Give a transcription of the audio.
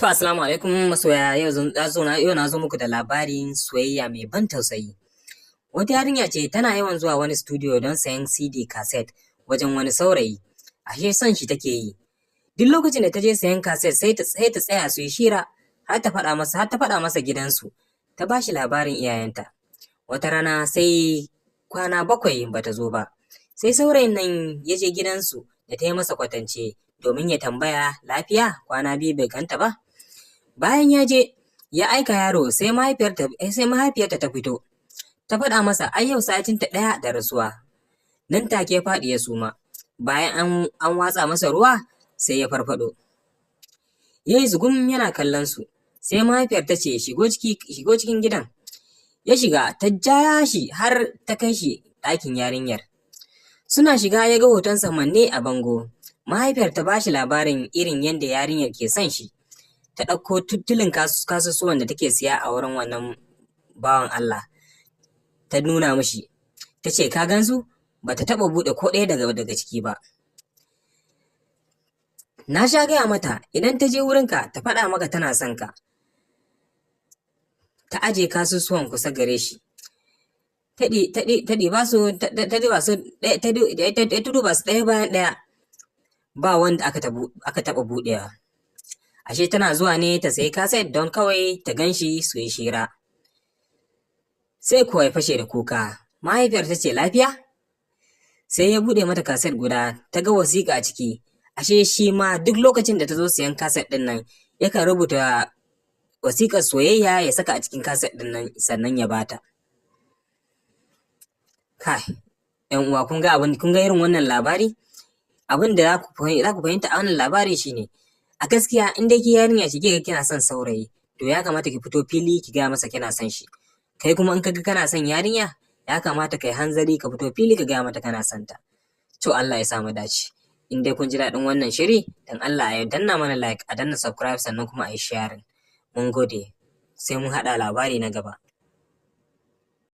To assalamu alaikum masoya, yau na zo muku da labarin soyayya mai ban tausayi. Wata yarinya ce tana yawan zuwa wani studio don sayan CD cassette wajen wani saurayi. Ashe son shi take yi. Duk lokacin da ta je sayan cassette sai ta tsaya su yi shira har ta faɗa masa gidansu. Ta ba shi labarin iyayenta. Wata rana sai kwana 7 bata zo ba. Sai saurayin nan ya je gidansu da ta yi masa kwatance domin ya tambaya lafiya kwana 2 bai ganta ba. Bayan ya je ya aika yaro sai mahaifiyarta ta fito. Ta faɗa masa ai yau satinta 1 da rasuwa. Nan take ya faɗi ya suma. Bayan an watsa masa ruwa sai ya farfaɗo. Ya yi zugum yana kallon su. Sai mahaifiyar ta ce shigo cikin gidan. Ya shiga ta ja shi har ta kai shi ɗakin yarinyar. Suna shiga ya ga hotonsa manne a bango. Mahaifiyar ta ba shi labarin irin yadda yarinyar ke son shi. Ta ɗauko tulin kasusuwan da take siya a wurin wannan bawan Allah. Ta nuna mishi. Ta ce ka gansu? Ba ta taɓa buɗe ko ɗaya daga ciki ba. Na sha gaya mata idan ta je wurinka ta faɗa maka tana son ka. Ta aje kasusuwan kusa gare shi. Ta duba su ɗaya bayan ɗaya. Ba wanda aka taɓa buɗewa. Ashe tana zuwa ne ta sayi kaset don kawai ta ganshi su yi shira. Sai kuwa ya fashe da kuka. Mahaifiyar ta ce lafiya? Sai ya buɗe mata kaset guda ta ga wasiƙa a ciki. Ashe shi ma duk lokacin da ta zo siyan kaset ɗin nan yakan rubuta wasiƙar soyayya ya saka a cikin kaset ɗin nan sannan ya bata. Kai, ƴan uwa kun ga irin wannan labari? Abin da za ku fahimta a wannan labari shine a gaskiya in dai ki yarinya ce kika kina son saurayi to ya kamata ki fito fili ki gaya masa kina son shi. Kai kuma in kaga kana son yarinya ya kamata kai hanzari ka fito fili ka gaya mata kana son ta. To Allah ya sa mu dace. In dai kun ji daɗin wannan shiri dan Allah ya danna mana like, a danna subscribe sannan kuma a yi sharing. Mun gode. Sai mun haɗa labari na gaba.